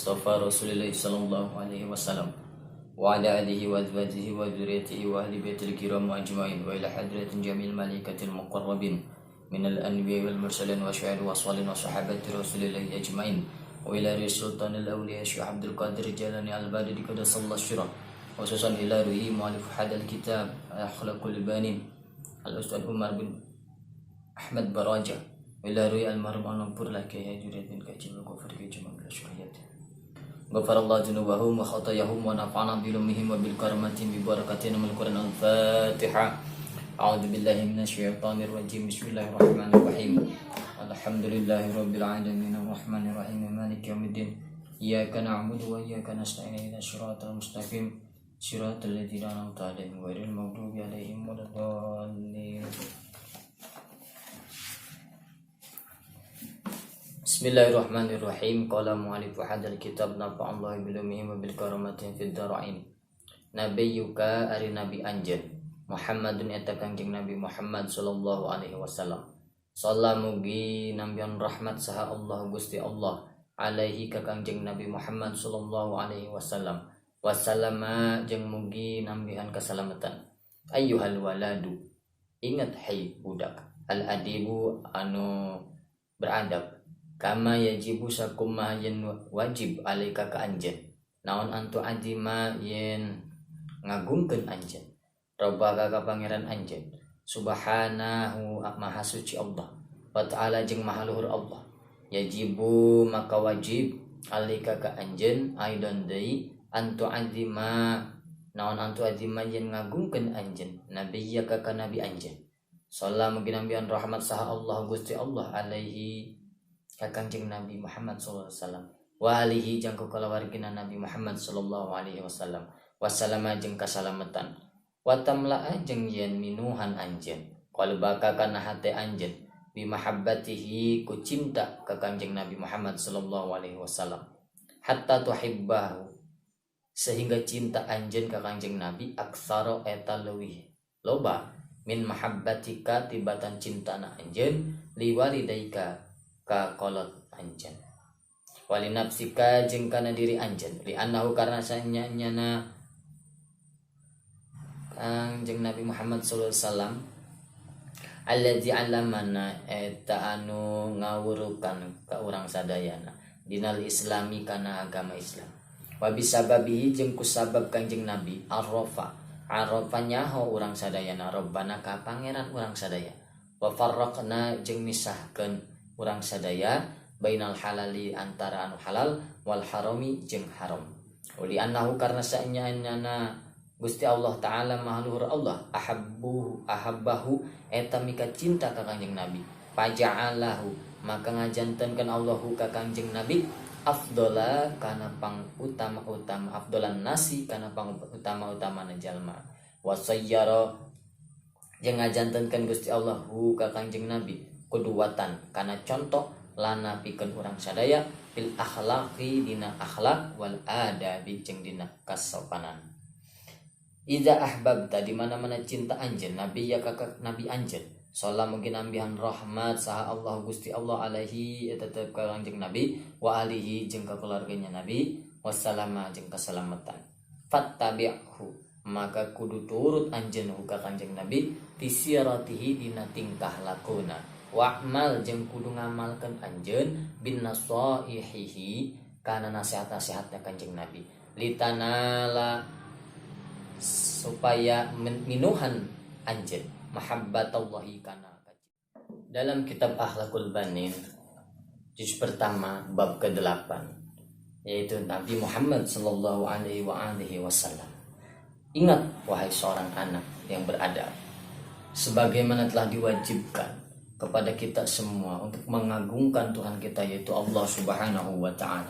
المصطفى رسول الله صلى الله عليه وسلم وعلى آله وأزواجه وذريته وأهل بيت الكرام أجمعين وإلى حضرة جميع الملائكة المقربين من الأنبياء والمرسلين والشهداء والصالحين وصحابة رسول الله أجمعين وإلى رئيس سلطان الأولياء الشيخ عبد القادر الجيلاني البدري قدس الله سره خصوصا إلى روحه مؤلف هذا الكتاب أخلاق البانين الأستاذ عمر بن أحمد براجة إلى روي المرحوم المغفور له كي يجري من كجم الغفر كجم الشهيات غفر الله ذنوبهم وخطاياهم ونفعنا بعلومهم وبالكرامات ببركاتهم من القرآن. الفاتحة. أعوذ بالله من الشيطان الرجيم. بسم الله الرحمن الرحيم. الحمد لله رب العالمين الرحمن الرحيم مالك يوم الدين إياك نعبد وإياك نستعين اهدنا الصراط المستقيم صراط الذين أنعمت عليهم غير المغضوب عليهم ولا الضالين. Bismillahirrahmanirrahim. Qala mu'allifu hadzal kitab nafa'allahu bilumihi wa bil karamati fid darain. Nabiyuka ari nabi anjeun Muhammadun eta Kangjeng Nabi Muhammad sallallahu alaihi wasallam. Sallallahu mugi nambihan rahmat saha Allah Gusti Allah alaihi ka Kangjeng Nabi Muhammad sallallahu alaihi wasallam. Wasallama jeung mugi nambihan kasalamatan. Ayyuhal waladu. Ingat hai budak. Al adibu anu beradab. Kama yajibu sakumaha yen wajib alaika ka anjeun naon antu adima yen ngagungkeun anjeun rabbaka ka pangeran anjeun subhanahu maha suci Allah wa ta'ala jeung maha luhur Allah yajibu maka wajib alaika ka anjeun aidan deui antu adima naon antu adima yen ngagungkeun anjeun nabiyyaka ka nabi anjeun sallallahu mugi nambihan rahmat saha Allah Gusti Allah alaihi Kangjeng Nabi Muhammad sallallahu alaihi wasallam wa alihi jeung kulawargina Nabi Muhammad sallallahu alaihi wasallam wassalama jeung kasalamatan wa tamla'a jeung yen minuhan anjeun qalbaka kana hate anjeun bi mahabbatihi ku cinta ka Kangjeng Nabi Muhammad sallallahu alaihi wasallam hatta tuhibbahu sehingga cinta anjeun ka Kangjeng Nabi aksara eta leuwih loba min mahabbatika tibatan cintana anjeun liwalidaika ka kolot anjeun wali nafsika jeung kana diri anjeun li annahu karna sanyana Kangjeng Nabi Muhammad sallallahu alaihi wasallam allazi 'allamana eta anu ngawurukan ka urang sadayana dinal islami kana agama Islam wa bisababihi jeung kusabab Kangjeng Nabi arafanya ho urang sadayana rabbana ka pangeran urang sadaya wa farraqna jeung misahkeun urang sadaya bainal halali antara anu halal wal harami jeung haram. Uli annahu karna saenyana Gusti Allah taala mahaluhur Allah ahabbahu eta mika cinta ka Kangjeng Nabi. Faja'alahu maka ngajantenkeun Allahu ka Kangjeng Nabi afdala kana pang utama-utama afdalan nasi kana pang utama-utamana jalma. Wa sayyara jeung ngajantenkeun Gusti Allah ka Kangjeng Nabi kuduwatan kana contoh lana pikeun urang sadaya fil akhlaqi dina akhlak wal adabi jeung dina kasopanan. Iza ahbabta di mana-mana cinta anjeun nabi ya ka nabi anjeun sallallahu mungkin ambihan rahmat saha Allah Gusti Allah alaihi eta teh ka Kangjeng Nabi wa alihi jeung ka keluarganya Nabi wassalama jeung kasalamatan. Fattabi'hu maka kudu turut anjeun ka Kangjeng Nabi tisiratihi dina tingkah lakuna. Wa'mal jeung kudu ngamalkeun anjeun bin nasaihihi kana nasihat-nasihatna Kanjeng Nabi litanala supaya minuhan anjeun mahabbatallahi kana. Dalam kitab Akhlaqul Banin juz pertama bab ke-8 yaitu Nabi Muhammad sallallahu alaihi wasallam. Ingat wahai seorang anak yang beradab sebagaimana telah diwajibkan kepada kita semua untuk mengagungkan Tuhan kita yaitu Allah Subhanahu wa taala.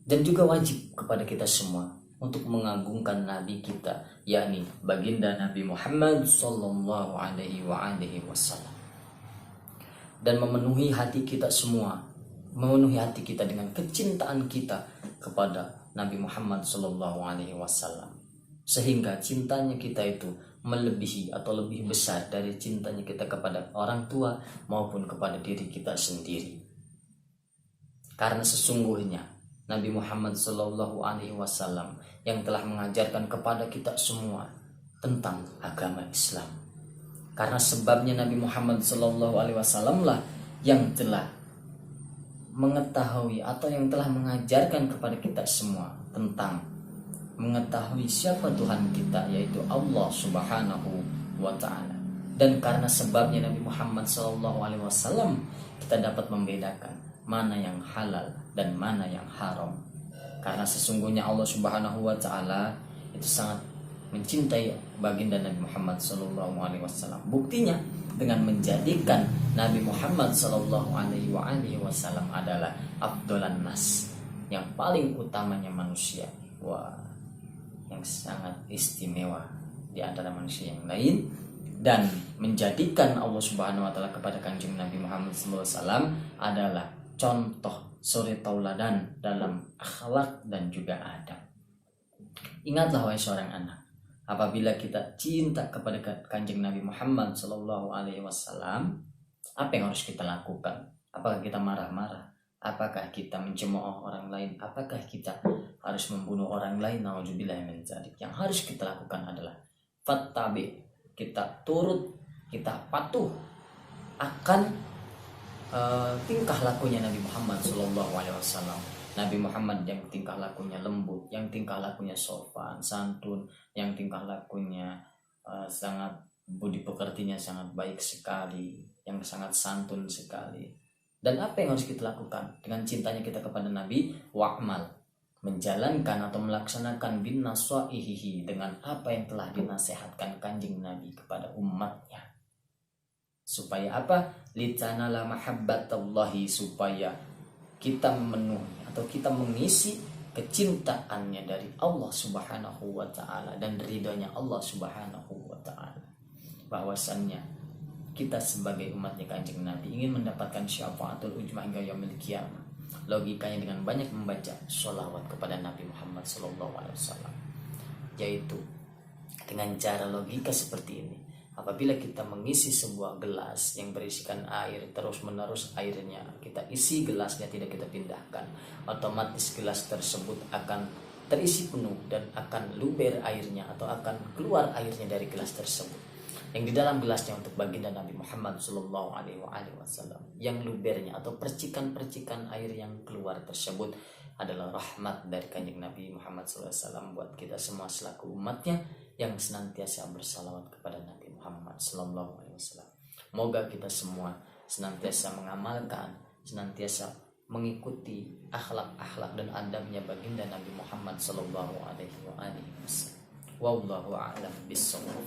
Dan juga wajib kepada kita semua untuk mengagungkan nabi kita yakni baginda Nabi Muhammad sallallahu alaihi wasallam. Dan memenuhi hati kita semua, memenuhi hati kita dengan kecintaan kita kepada Nabi Muhammad sallallahu alaihi wasallam. Sehingga cintanya kita itu melebihi atau lebih besar dari cintanya kita kepada orang tua maupun kepada diri kita sendiri. Karena sesungguhnya Nabi Muhammad Sallallahu Alaihi Wasallam yang telah mengajarkan kepada kita semua tentang agama Islam. Karena sebabnya Nabi Muhammad Sallallahu Alaihi Wasallam lah yang telah mengetahui atau yang telah mengajarkan kepada kita semua tentang mengetahui siapa Tuhan kita, yaitu Allah Subhanahu wa Ta'ala. Dan karena sebabnya Nabi Muhammad SAW, kita dapat membedakan mana yang halal dan mana yang haram. Karena sesungguhnya Allah Subhanahu wa Ta'ala itu sangat mencintai baginda Nabi Muhammad SAW. Buktinya dengan menjadikan Nabi Muhammad SAW adalah afdolan nas, yang paling utamanya manusia. Wah, yang sangat istimewa di antara manusia yang lain, dan menjadikan Allah Subhanahu wa Ta'ala kepada Kanjeng Nabi Muhammad SAW adalah contoh suri tauladan dalam akhlak dan juga adab. Ingatlah wahai seorang anak, apabila kita cinta kepada Kanjeng Nabi Muhammad SAW, apa yang harus kita lakukan? Apakah kita marah-marah? Apakah kita mencemooh orang lain? Apakah kita harus membunuh orang lain? Nauzubillah min dzalik. Yang harus kita lakukan adalah fattabi, kita turut, kita patuh akan tingkah lakunya Nabi Muhammad SAW. Nabi Muhammad yang tingkah lakunya lembut, yang tingkah lakunya sopan, santun, yang tingkah lakunya sangat budi pekertinya sangat baik sekali, yang sangat santun sekali. Dan apa yang harus kita lakukan dengan cintanya kita kepada Nabi? Wa'mal, menjalankan atau melaksanakan bin naswa'ihi, dengan apa yang telah dinasihatkan Kanjeng Nabi kepada umatnya. Supaya apa? Litanala mahabbatallahi, supaya kita memenuhi atau kita mengisi kecintaannya dari Allah Subhanahu wa Ta'ala dan ridhonya Allah Subhanahu wa Ta'ala. Bahwasannya kita sebagai umatnya Kanjeng Nabi ingin mendapatkan syafaatul ujma hingga yaumil qiyamah. Logikanya dengan banyak membaca sholawat kepada Nabi Muhammad SAW, yaitu dengan cara logika seperti ini. Apabila kita mengisi sebuah gelas yang berisikan air, terus menerus airnya kita isi gelasnya, tidak kita pindahkan, otomatis gelas tersebut akan terisi penuh dan akan luber airnya atau akan keluar airnya dari gelas tersebut. Yang di dalam gelasnya untuk baginda Nabi Muhammad SAW, yang lubernya atau percikan-percikan air yang keluar tersebut adalah rahmat dari Kanjeng Nabi Muhammad SAW buat kita semua selaku umatnya yang senantiasa bersalawat kepada Nabi Muhammad SAW. Moga kita semua senantiasa mengamalkan, senantiasa mengikuti akhlak-akhlak dan adabnya baginda Nabi Muhammad SAW. Wallahu a'lam bishawab.